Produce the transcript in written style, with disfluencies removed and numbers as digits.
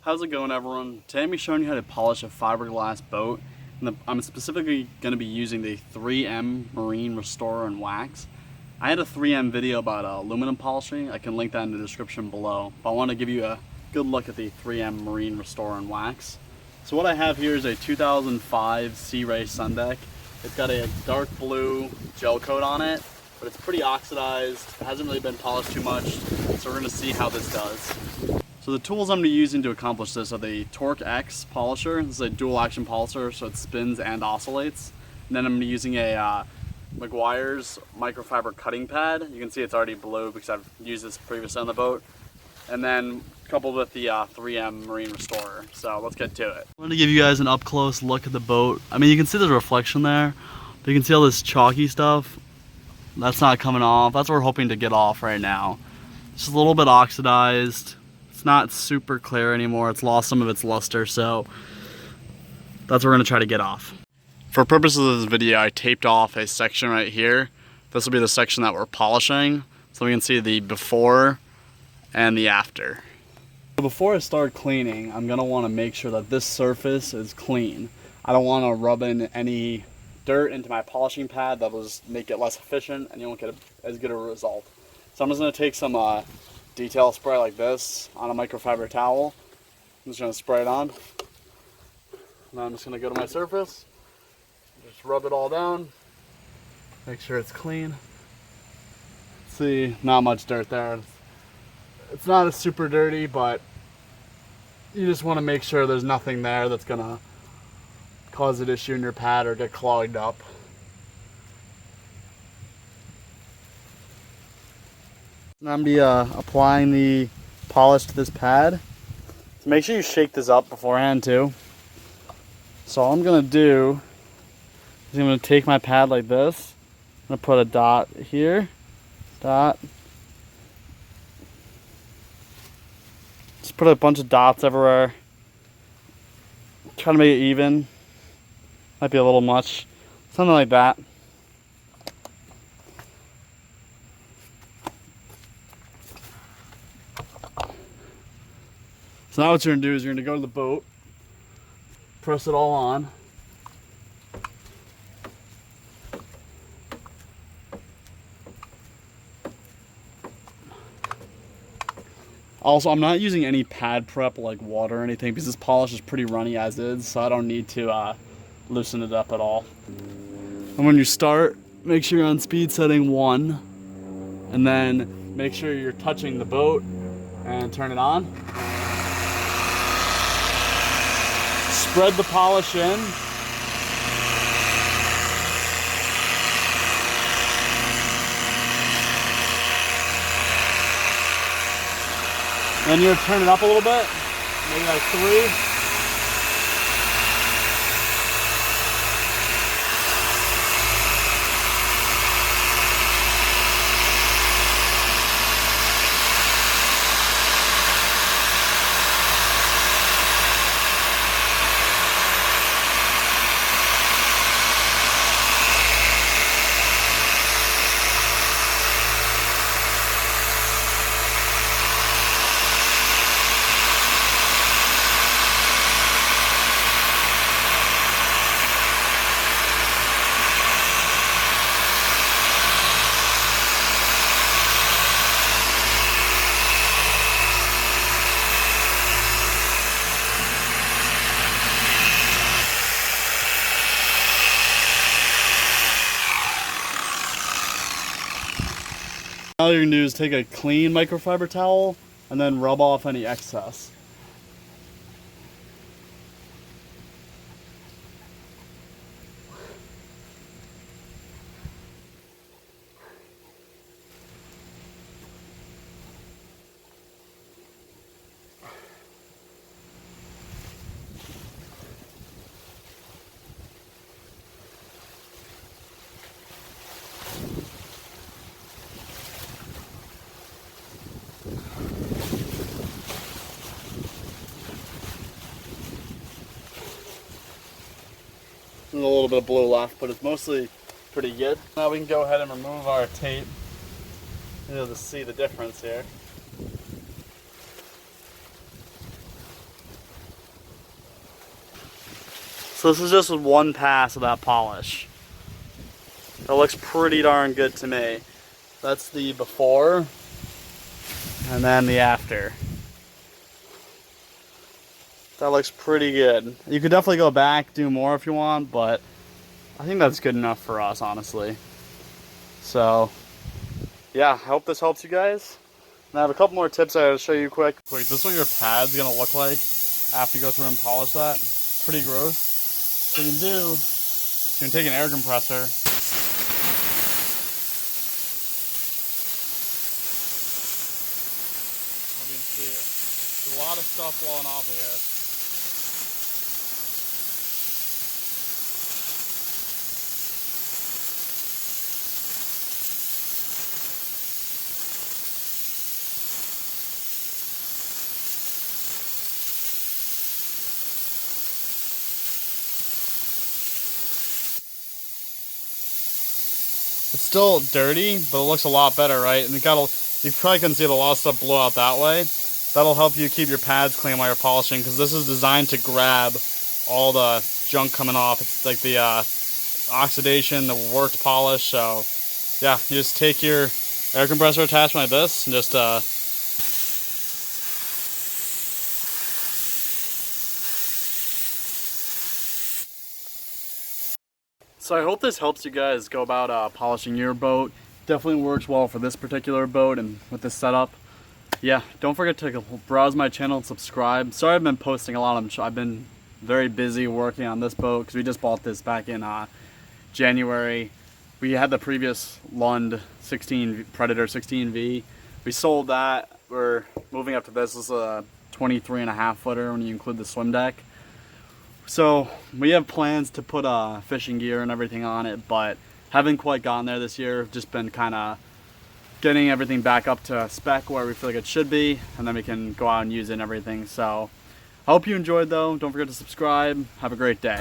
How's it going, everyone? Today I'm going to be showing you how to polish a fiberglass boat. And I'm specifically going to be using the 3M Marine Restorer and Wax. I had a 3M video about aluminum polishing. I can link that in the description below. But I want to give you a good look at the 3M Marine Restorer and Wax. So what I have here is a 2005 Sea Ray sundeck. It's got a dark blue gel coat on it, but it's pretty oxidized. It hasn't really been polished too much. So we're going to see how this does. So the tools I'm going to be using to accomplish this are the Torq X polisher. This is a dual action polisher, so it spins and oscillates. And then I'm going to be using a meguiars microfiber cutting pad. You can see it's already blue because I've used this previously on the boat. And then coupled with the 3M Marine Restorer. So let's get to it. I'm going to give you guys an up close look at the boat. I mean, you can see there's a reflection there, but you can see all this chalky stuff. That's not coming off. That's what we're hoping to get off right now. It's just a little bit oxidized. It's not super clear anymore. It's lost some of its luster, so that's what we're gonna try to get off. For purposes of this video, I taped off a section right here. This will be the section that we're polishing, so we can see the before and the after. Before I start cleaning, I'm gonna wanna make sure that this surface is clean. I don't wanna rub in any dirt into my polishing pad. That'll just make it less efficient and you won't get as good a result. So I'm just gonna take some detail spray like this on a microfiber towel. I'm just going to spray it on. Now I'm just going to go to my surface, just rub it all down, make sure it's clean. See, not much dirt there. It's not as super dirty, but you just want to make sure there's nothing there that's going to cause an issue in your pad or get clogged up. I'm going to be applying the polish to this pad. So make sure you shake this up beforehand too. So all I'm going to do is I'm going to take my pad like this. I'm going to put a dot here. Dot. Just put a bunch of dots everywhere. Try to make it even. Might be a little much. Something like that. So now what you're going to do is you're going to go to the boat, press it all on. Also, I'm not using any pad prep like water or anything because this polish is pretty runny as is, so I don't need to loosen it up at all. And when you start, make sure you're on speed setting 1, and then make sure you're touching the boat and turn it on. Spread the polish in. Then you're gonna turn it up a little bit, maybe like 3. All you're going to do is take a clean microfiber towel and then rub off any excess. There's a little bit of blue left, but it's mostly pretty good. Now we can go ahead and remove our tape. You'll be able to see the difference here. So this is just one pass of that polish. That looks pretty darn good to me. That's the before, and then the after. That looks pretty good. You could definitely go back, do more if you want, but I think that's good enough for us, honestly. So, yeah, I hope this helps you guys. And I have a couple more tips I gotta show you quick. This is what your pad's gonna look like after you go through and polish that. Pretty gross. So you can do, you can take an air compressor. You can see it. There's a lot of stuff blowing off of here. It's still dirty, but it looks a lot better, right? And you probably couldn't see a lot of stuff blow out that way. That'll help you keep your pads clean while you're polishing, because this is designed to grab all the junk coming off. It's like the oxidation, the worked polish. So yeah, you just take your air compressor attachment like this and just So I hope this helps you guys go about polishing your boat. Definitely works well for this particular boat and with this setup. Yeah, don't forget to browse my channel and subscribe. Sorry I've been posting a lot. I've been very busy working on this boat because we just bought this back in January. We had the previous Lund 16 Predator 16V. We sold that. We're moving up to this. This is a 23.5 footer when you include the swim deck. So we have plans to put fishing gear and everything on it, but haven't quite gotten there this year. Just been kind of getting everything back up to spec where we feel like it should be, and then we can go out and use it and everything. So I hope you enjoyed though. Don't forget to subscribe. Have a great day.